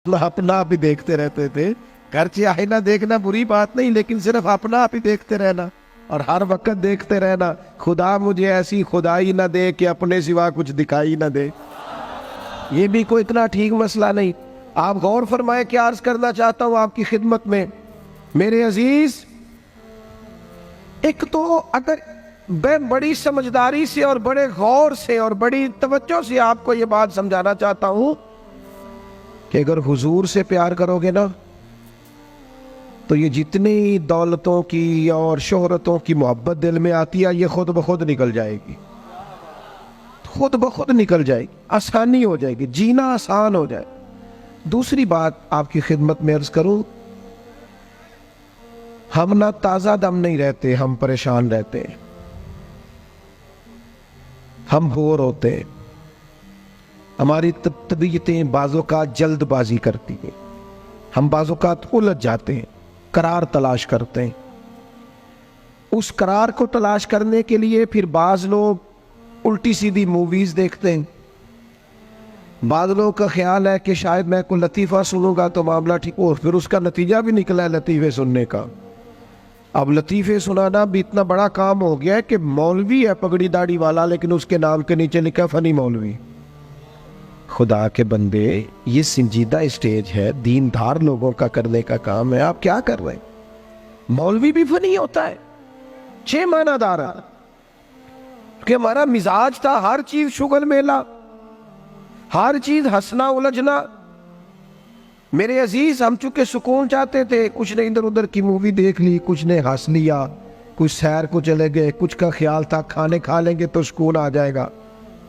अपना आप ही देखते रहते थे। घर से आईना देखना बुरी बात नहीं, लेकिन सिर्फ अपना आप ही देखते रहना और हर वक्त देखते रहना, खुदा मुझे ऐसी खुदाई ना दे कि अपने सिवा कुछ दिखाई ना दे। ये भी कोई इतना ठीक मसला नहीं। आप गौर फरमाए, क्या अर्ज करना चाहता हूं आपकी खिदमत में मेरे अजीज। एक तो अगर मैं बड़ी समझदारी से और बड़े गौर से और बड़ी तवज्जो से आपको ये बात समझाना चाहता हूं कि अगर हुजूर से प्यार करोगे ना, तो ये जितनी दौलतों की और शोहरतों की मोहब्बत दिल में आती है, ये खुद ब खुद निकल जाएगी, खुद ब खुद निकल जाएगी, आसानी हो जाएगी, जीना आसान हो जाए। दूसरी बात आपकी खिदमत में अर्ज करूं, हम ना ताजा दम नहीं रहते, हम परेशान रहते हैं, हम बोर होते हैं, हमारी तबीयतें बाज़ोकात जल्दबाजी करती हैं, हम बाज़ोकात उलझ जाते हैं, करार तलाश करते हैं। उस करार को तलाश करने के लिए फिर बाज लोग उल्टी सीधी मूवीज देखते हैं। बाद लोगों का ख्याल है कि शायद मैं कोई लतीफ़ा सुनूंगा तो मामला ठीक हो, फिर उसका नतीजा भी निकला है लतीफ़े सुनने का। अब लतीफ़े सुनाना भी इतना बड़ा काम हो गया है कि मौलवी है पगड़ी दाढ़ी वाला, लेकिन उसके नाम के नीचे लिखा फनी मौलवी। खुदा के बंदे, ये संजीदा स्टेज है, दीनदार लोगों का करने का काम है, आप क्या कर रहे हैं? मौलवी भी फनी होता है, 6 मानादार कि हमारा मिजाज था हर चीज शुगल मेला, हर चीज हंसना उलझना। मेरे अजीज, हम चूंकि सुकून चाहते थे, कुछ ने इधर उधर की मूवी देख ली, कुछ ने हंस लिया, कुछ सैर को चले गए, कुछ का ख्याल था खाने खा लेंगे तो सुकून आ जाएगा।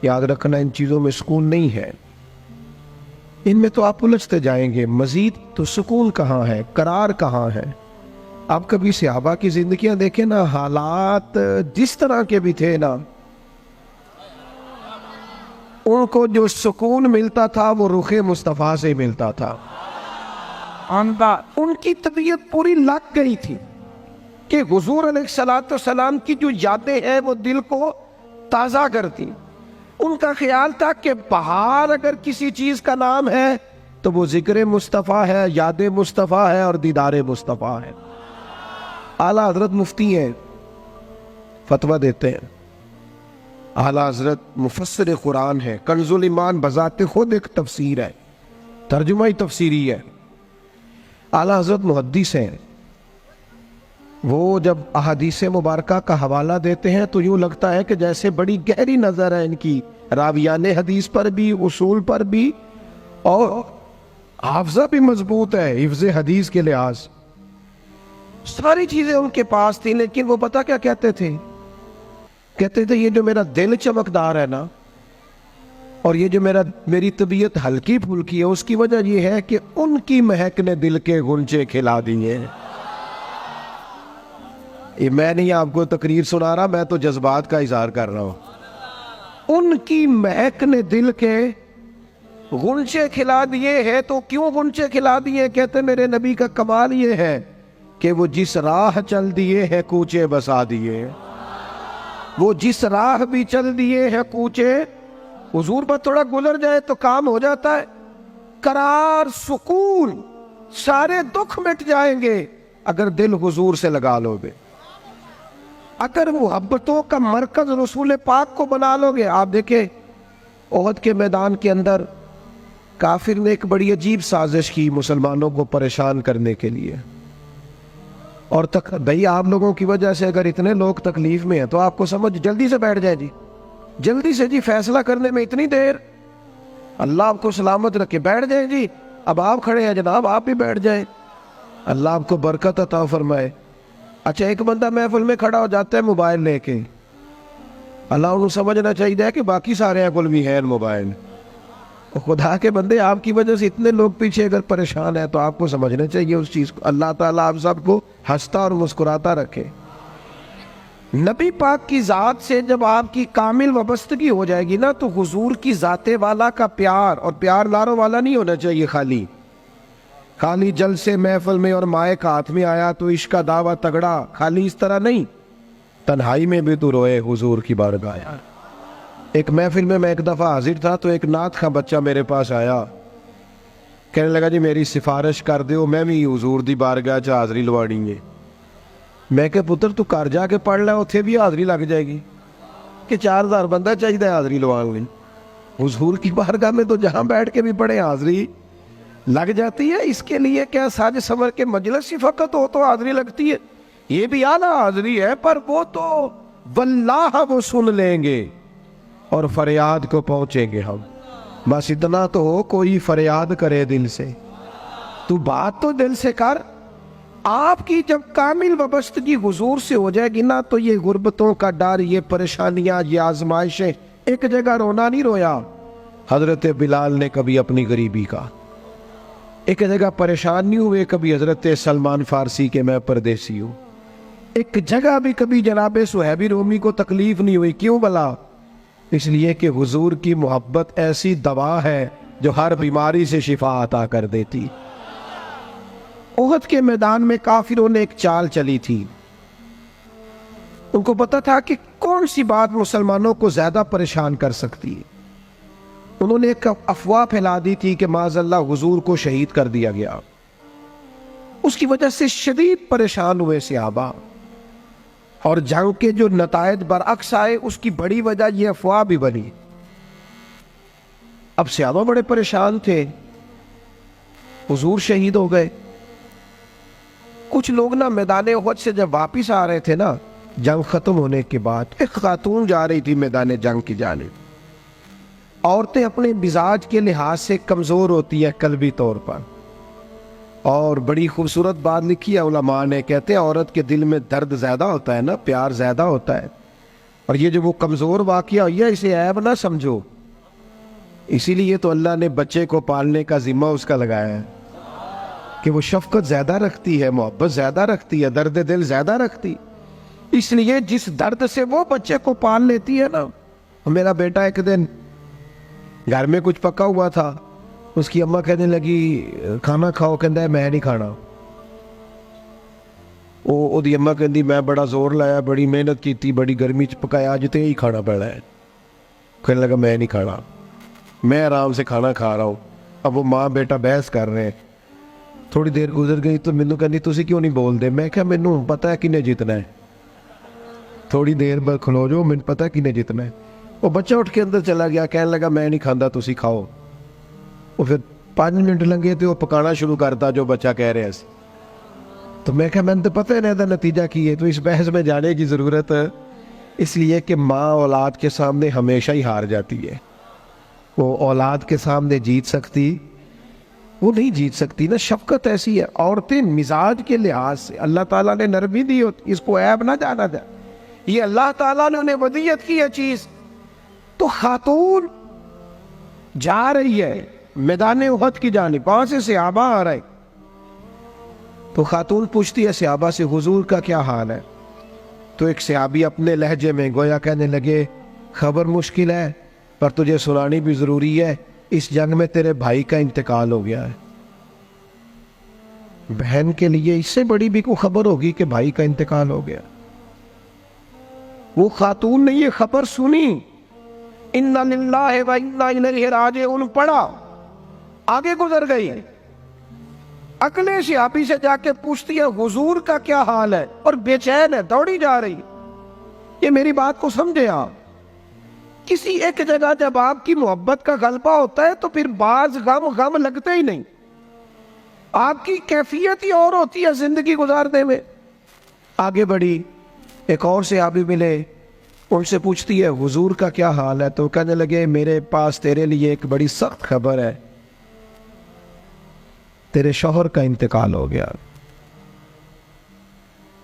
याद रखना, इन चीजों में सुकून नहीं है, इनमें तो आप उलझते जाएंगे। मजीद तो सुकून कहाँ है, करार कहाँ है? आप कभी सहाबा की जिंदगियां देखें ना, हालात जिस तरह के भी थे ना, उनको जो सुकून मिलता था वो रुखे मुस्तफा से मिलता था। उनकी तबीयत पूरी लग गई थी कि हुजूर अलैहिस्सलाम की जो यादें हैं वो दिल को ताजा करती। उनका ख्याल था कि बाहर अगर किसी चीज का नाम है तो वो जिक्र मुस्तफ़ा है, याद मुस्तफ़ा है और दीदार मुस्तफ़ा है। आला हजरत मुफ्ती हैं, फतवा देते हैं। आला हजरत मुफस्सिर कुरान है, कंजुल ईमान बजाते खुद एक तफसीर है, तर्जुमा ही तफसीरी है। आला हजरत मुहद्दिस हैं, वो जब अहादीस मुबारका का हवाला देते हैं तो यूं लगता है कि जैसे बड़ी गहरी नजर है इनकी, रावियाने हदीस पर भी, उसूल पर भी, और हाफजा भी मजबूत है हिफ्ज़े हदीस के लिहाज। सारी चीजें उनके पास थी, लेकिन वो पता क्या कहते थे? कहते थे ये जो मेरा दिल चमकदार है ना, और ये जो मेरी तबीयत हल्की फुल्की है, उसकी वजह यह है कि उनकी महक ने दिल के गुंचे खिला दिए। ये मैं नहीं आपको तकरीर सुना रहा, मैं तो जज्बात का इजहार कर रहा हूं। उनकी महक ने दिल के गुंचे खिला दिए हैं। तो क्यों गुंचे खिला दिए? कहते मेरे नबी का कमाल ये है कि वो जिस राह चल दिए हैं कूचे बसा दिए। वो जिस राह भी चल दिए हैं कूचे, हुजूर पर थोड़ा गुजर जाए तो काम हो जाता है। करार, सुकून, सारे दुख मिट जाएंगे अगर दिल हुजूर से लगा लोगे। अगर मोहब्बतों का मरकज रसूल पाक को बना लोगे। आप देखें ओहद के मैदान के अंदर काफिर ने एक बड़ी अजीब साजिश की मुसलमानों को परेशान करने के लिए। और तक भाई, आप लोगों की वजह से अगर इतने लोग तकलीफ में हैं तो आपको समझ जल्दी से बैठ जाए जी, जल्दी से जी, फैसला करने में इतनी देर, अल्लाह आपको सलामत रखे, बैठ जाए जी। अब आप खड़े हैं जनाब, आप भी बैठ जाए, अल्लाह आपको बरकत अता फरमाए। अच्छा, एक बंदा महफिल में खड़ा हो जाता है मोबाइल लेके, अल्लाह उन्हें समझना चाहिए कि बाकी सारे कुल भी है मोबाइल। खुदा के बंदे, आपकी वजह से इतने लोग पीछे अगर परेशान है तो आपको समझना चाहिए उस चीज को। अल्लाह ताला आप सबको हंसता और मुस्कुराता रखे। नबी पाक की जात से जब आपकी कामिल वाबस्तगी हो जाएगी ना, तो हुजूर की जाते वाला का प्यार, और प्यार लारों वाला नहीं होना चाहिए, खाली जल से महफिल में और माए का हाथ में आया तो इश्क का दावा तगड़ा, खाली इस तरह नहीं। तन्हाई में भी तू रोए हुजूर की बारगाह। एक महफिल में मैं एक दफा हाजिर था तो एक नात का बच्चा मेरे पास आया, कहने लगा जी मेरी सिफारिश कर दो, मैं भी हजूर दी बारगाह च हाज़री लवानी है। मैं क्या पुत्र तू घर जाके पढ़ लै, उत्थे भी हाज़री लग जाएगी कि 4000 बंदा चाहिए हाज़री लवाने लई। हुजूर की बारगाह में तो जहाँ बैठ के भी पढ़े हाज़री लग जाती है। इसके लिए क्या साज संवर के मजलिस ही फकत हो तो हाज़री लगती है? ये भी आला हाज़री है, पर वो तो वल्लाह वो सुन लेंगे और फरियाद को पहुंचेंगे हम। बस इतना तो हो, कोई फरियाद करे दिल से, तू बात तो दिल से कर। आपकी जब कामिल वाबस्तगी हुजूर से हो जाएगी ना, तो ये गुर्बतों का डर, ये परेशानियां, ये आजमाइशें, एक जगह रोना नहीं रोया हजरत बिलाल ने कभी अपनी गरीबी का, एक जगह परेशान नहीं हुए कभी हजरत सलमान फारसी के मैं परदेसी हूं, एक जगह भी कभी जनाब सुहैबी रूमी को तकलीफ नहीं हुई। क्यों भला? इसलिए कि हुजूर की मोहब्बत ऐसी दवा है जो हर बीमारी से शिफा अता कर देती। ओहद के मैदान में काफिरों ने एक चाल चली थी। उनको पता था कि कौन सी बात मुसलमानों को ज्यादा परेशान कर सकती है। उन्होंने एक अफवाह फैला दी थी कि माज़अल्लाह हुजूर को शहीद कर दिया गया। उसकी वजह से शदीद परेशान हुए सहाबा, और जंग के जो नतायज बरअक्स आए उसकी बड़ी वजह यह अफवाह भी बनी। अब सहाबा बड़े परेशान थे, हुजूर शहीद हो गए। कुछ लोग ना मैदान उहद से जब वापिस आ रहे थे ना, जंग खत्म होने के बाद, एक खातून जा रही थी मैदान जंग की जानिब। औरतें अपने मिजाज के लिहाज से कमजोर होती है कल्बी तौर पर, और बड़ी खूबसूरत बात लिखी है उलमा ने, कहते हैं औरत के दिल में दर्द ज्यादा होता है ना, प्यार ज्यादा होता है, और ये जो वो कमजोर वाकया हुई है इसे ऐब ना समझो। इसीलिए तो अल्लाह ने बच्चे को पालने का जिम्मा उसका लगाया है कि वो शफकत ज्यादा रखती है, मोहब्बत ज्यादा रखती है, दर्द दिल ज्यादा रखती। इसलिए जिस दर्द से वो बच्चे को पाल लेती है ना। मेरा बेटा एक दिन घर में कुछ पका हुआ था, उसकी अम्मा कहने लगी खाना खाओ, कहता है मैं नहीं खाना। ओदी अम्मा कहती मैं बड़ा जोर लाया, बड़ी मेहनत की, बड़ी गर्मी च पकाया, अज तो यही खाना पड़ा है। कहने लगा मैं नहीं खाना, मैं आराम से खाना खा रहा हूँ। अब वो माँ बेटा बहस कर रहे हैं। थोड़ी देर गुजर गई तो मैनू कहती तुसी क्यों नहीं बोलते? मैं क्या मैनू पता है किन्ने जितना है, थोड़ी देर बाद खलो जाओ, मैनू पता है किन्ने जितना है। वो बच्चा उठ के अंदर चला गया, कहने लगा मैं नहीं खाता, तुसी खाओ। वो फिर 5 मिनट लगे तो वो पकाना शुरू करता जो बच्चा कह रहे थे। तो मैं क्या मैंने तो पता है ना नतीजा की है, तो इस बहस में जाने की जरूरत है। इसलिए कि माँ औलाद के सामने हमेशा ही हार जाती है। वो औलाद के सामने जीत सकती, वो नहीं जीत सकती ना। शफकत ऐसी है। औरतें मिजाज के लिहाज से अल्लाह ताला ने नरमी दी होती, इसको ऐब ना जाना जाए, ये अल्लाह ताला ने उन्हें वदियत की है चीज। तो खातून जा रही है मैदान उहद की जानिब, वहां से सहाबा आ रहे। तो खातून पूछती है सहाबा से हुजूर का क्या हाल है? तो एक सहाबी अपने लहजे में गोया कहने लगे खबर मुश्किल है, पर तुझे सुनानी भी जरूरी है। इस जंग में तेरे भाई का इंतकाल हो गया है। बहन के लिए इससे बड़ी भी कोई खबर होगी कि भाई का इंतकाल हो गया? वो खातून ने ये खबर सुनी, इन्ना लिल्लाहि व इन्ना इलैहि राजिऊन पढ़ा, आगे गुजर गई। अगले सहाबी से जाके पूछती है हुजूर का क्या हाल है, और बेचैन है, दौड़ी जा रही। ये मेरी बात को समझे आप। किसी एक जगह जब आपकी मोहब्बत का गलबा होता है तो फिर बाज गम लगते ही नहीं। आपकी कैफियत ही और होती है जिंदगी गुजारने में। आगे बढ़ी, एक और सहाबी मिले, उनसे पूछती है हुजूर का क्या हाल है? तो कहने लगे मेरे पास तेरे लिए एक बड़ी सख्त खबर है, तेरे शौहर का इंतकाल हो गया।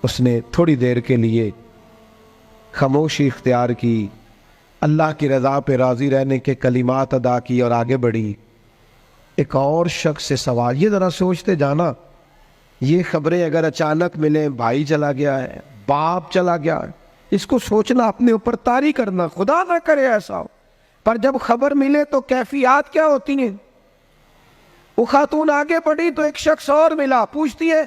उसने थोड़ी देर के लिए खामोशी इख्तियार की, अल्लाह की रजा पे राजी रहने के कलिमात अदा की और आगे बढ़ी। एक और शख्स से सवाल, ये जरा सोचते जाना, ये खबरें अगर अचानक मिले, भाई चला गया है, बाप चला गया है, इसको सोचना, अपने ऊपर तारी करना, खुदा ना करे ऐसा हो। पर जब खबर मिले तो कैफियत क्या होती है। वो खातून आगे बढ़ी तो एक शख्स और मिला, पूछती है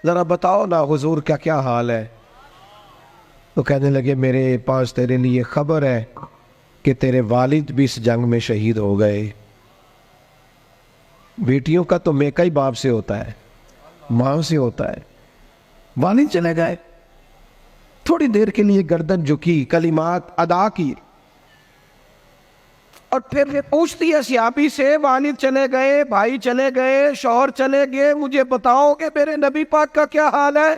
जरा बताओ ना हुजूर का क्या हाल है? तो कहने लगे मेरे पास तेरे लिए खबर है कि तेरे वालिद भी इस जंग में शहीद हो गए। बेटियों का तो मेका ही बाप से होता है, माँ से होता है। वालिद चले गए, थोड़ी देर के लिए गर्दन झुकी, कलिमात अदा की, और फिर पूछती है सियाबी से, वालिद चले गए, भाई चले गए, शौहर चले गए, मुझे बताओ कि मेरे नबी पाक का क्या हाल है।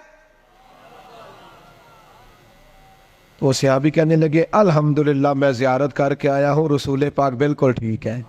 तो सियाबी कहने लगे, अल्हम्दुलिल्लाह मैं ज़ियारत करके आया हूँ, रसूल पाक बिल्कुल ठीक है।